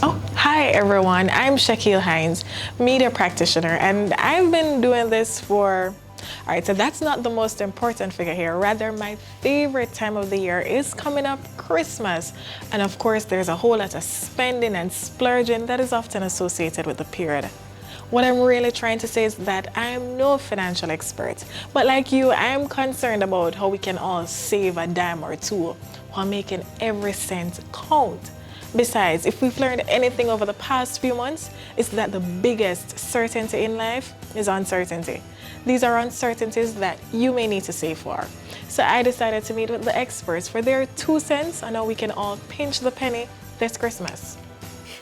Oh, hi everyone. I'm Shaquille Hines, media practitioner, and I've been doing this for. All right, so that's not the most important figure here. Rather, my favorite time of the year is coming up, Christmas. And of course, there's a whole lot of spending and splurging that is often associated with the period. What I'm really trying to say is that I am no financial expert, but like you, I am concerned about how we can all save a dime or two while making every cent count. Besides, if we've learned anything over the past few months, it's that the biggest certainty in life is uncertainty. These are uncertainties that you may need to save for. So I decided to meet with the experts for their 2 cents on how we can all pinch the penny this Christmas.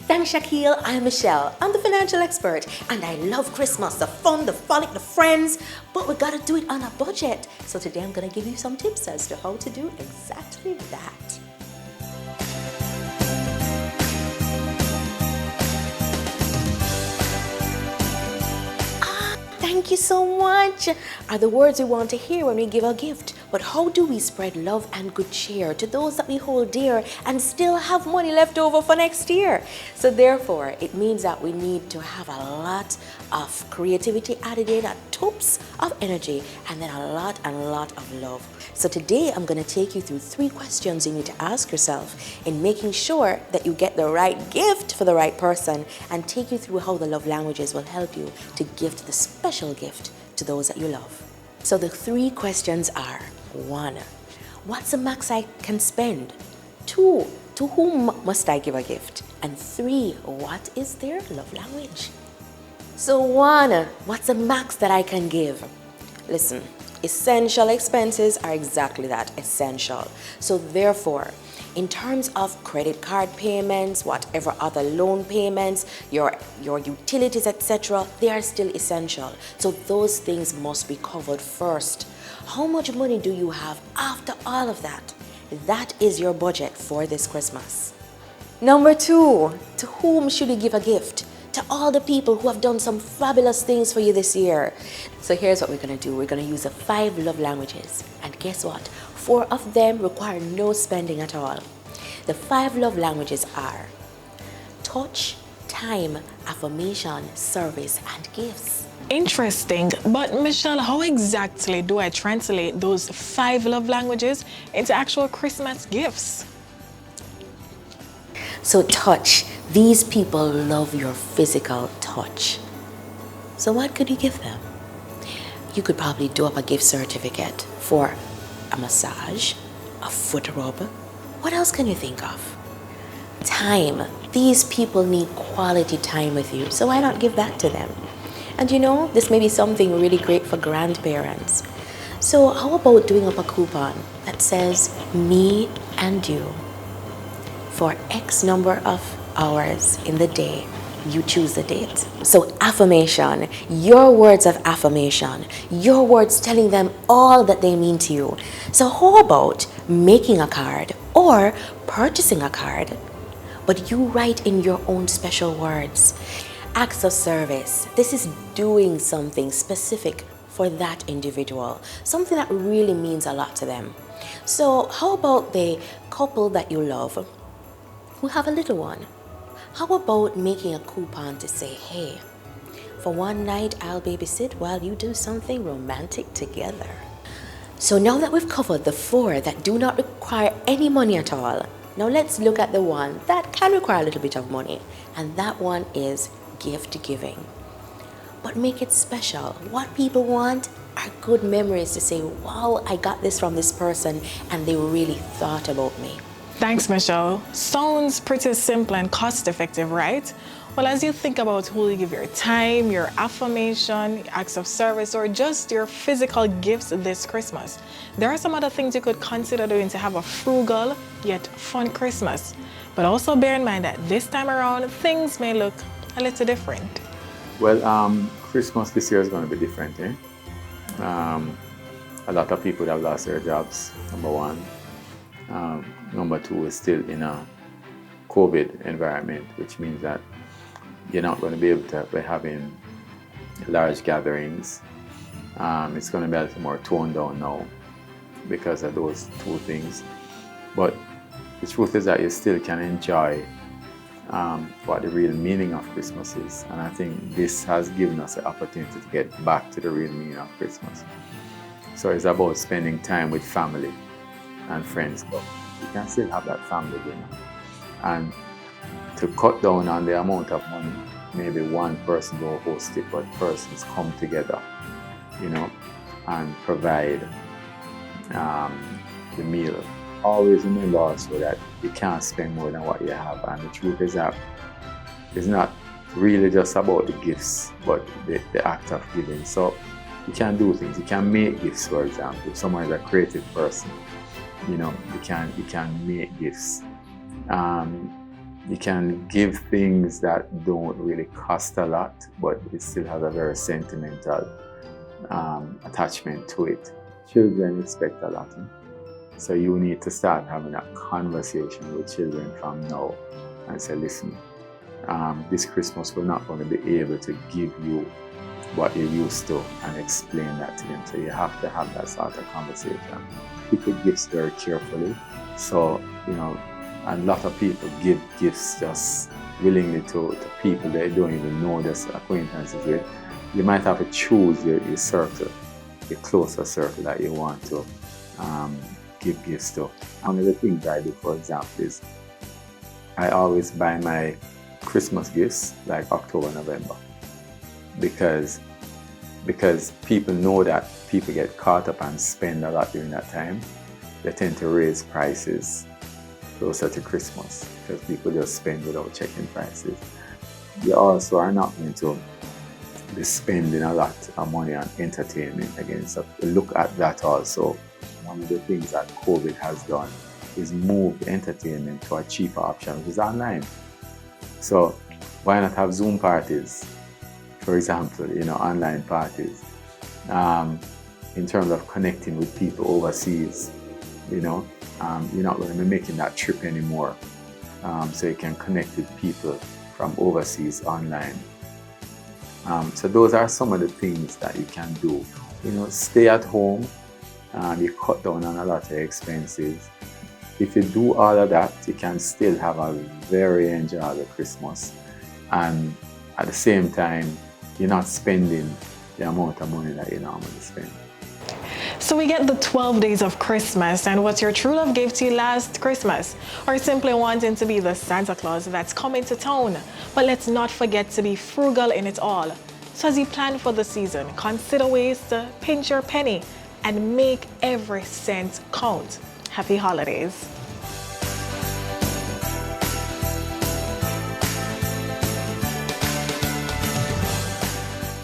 Thanks, Shaquille. I'm Michelle. I'm the financial expert, and I love Christmas, the fun, the frolic, the friends, but we gotta do it on a budget. So today I'm gonna give you some tips as to how to do exactly that. Thank you so much are the words we want to hear when we give a gift. But how do we spread love and good cheer to those that we hold dear and still have money left over for next year? So therefore, it means that we need to have a lot of creativity added in, a tops of energy, and then a lot of love. So today I'm going to take you through 3 questions you need to ask yourself in making sure that you get the right gift for the right person, and take you through how the love languages will help you to gift the special gift to those that you love. So the 3 questions are: 1, what's the max I can spend? 2, to whom must I give a gift? And 3, what is their love language? So 1, what's the max that I can give? Listen, essential expenses are exactly that, essential. So therefore, in terms of credit card payments, whatever other loan payments, your utilities, etc., they are still essential. So those things must be covered first. How much money do you have after all of that? That is your budget for this Christmas. Number 2, to whom should you give a gift? To all the people who have done some fabulous things for you this year. So here's what we're going to do. We're going to use the 5 love languages. And guess what? 4 of them require no spending at all. The 5 love languages are touch, time, affirmation, service, and gifts. Interesting, but Michelle, how exactly do I translate those 5 love languages into actual Christmas gifts? So touch, these people love your physical touch. So what could you give them? You could probably do up a gift certificate for a massage, a foot rub. What else can you think of? Time, these people need quality time with you, so why not give that to them? And you know, this may be something really great for grandparents. So how about doing up a coupon that says me and you? For X number of hours in the day, you choose the date. So affirmation, your words of affirmation, your words telling them all that they mean to you. So how about making a card or purchasing a card, but you write in your own special words? Acts of service, this is doing something specific for that individual, something that really means a lot to them. So how about the couple that you love who have a little one? How about making a coupon to say, hey, for one night I'll babysit while you do something romantic together? So now that we've covered the 4 that do not require any money at all, now let's look at the one that can require a little bit of money, and that one is gift giving. But make it special. What people want are good memories to say, wow, I got this from this person and they really thought about me. Thanks, Michelle. Sounds pretty simple and cost-effective, right? Well, as you think about who you give your time, your affirmation, acts of service, or just your physical gifts this Christmas, there are some other things you could consider doing to have a frugal yet fun Christmas. But also bear in mind that this time around, things may look a little different. Well, Christmas this year is going to be different, eh? A lot of people have lost their jobs, number 1. Number 2 is still in a COVID environment, which means that you're not going to be able to be having large gatherings. It's going to be a little more toned down now because of those 2 things. But the truth is that you still can enjoy what the real meaning of Christmas is. And I think this has given us the opportunity to get back to the real meaning of Christmas. So it's about spending time with family and friends, but you can still have that family dinner. And to cut down on the amount of money, maybe one person will host it, but persons come together, you know, and provide the meal. Always remember also that you can't spend more than what you have, and the truth is that it's not really just about the gifts, but the act of giving. So you can do things. You can make gifts, for example. If someone is a creative person, you know, you can make gifts. You can give things that don't really cost a lot, but it still has a very sentimental attachment to it. Children expect a lot. So you need to start having a conversation with children from now and say, listen, this Christmas we're not going to be able to give you what you used to, and explain that to them. So you have to have that sort of conversation. Pick your gifts very carefully. So, you know, a lot of people give gifts just willingly to people they don't even know, just acquaintances with. You might have to choose your circle, your closer circle that you want to give gifts to. One of the things I do, for example, is I always buy my Christmas gifts like October, November, because people know that people get caught up and spend a lot during that time. They tend to raise prices closer to Christmas because people just spend without checking prices. You also are not going to be spending a lot of money on entertainment again. So look at that also. One of the things that COVID has done is move entertainment to a cheaper option, which is online. So why not have Zoom parties, for example, you know, online parties, in terms of connecting with people overseas, you know. You're not going to be making that trip anymore. So you can connect with people from overseas online. So those are some of the things that you can do. You know, stay at home. You cut down on a lot of expenses. If you do all of that, you can still have a very enjoyable Christmas. And at the same time, you're not spending the amount of money that you normally spend. So we get the 12 days of Christmas, and what your true love gave to you last Christmas, or simply wanting to be the Santa Claus that's coming to town. But let's not forget to be frugal in it all. So as you plan for the season, consider ways to pinch your penny and make every cent count. Happy holidays.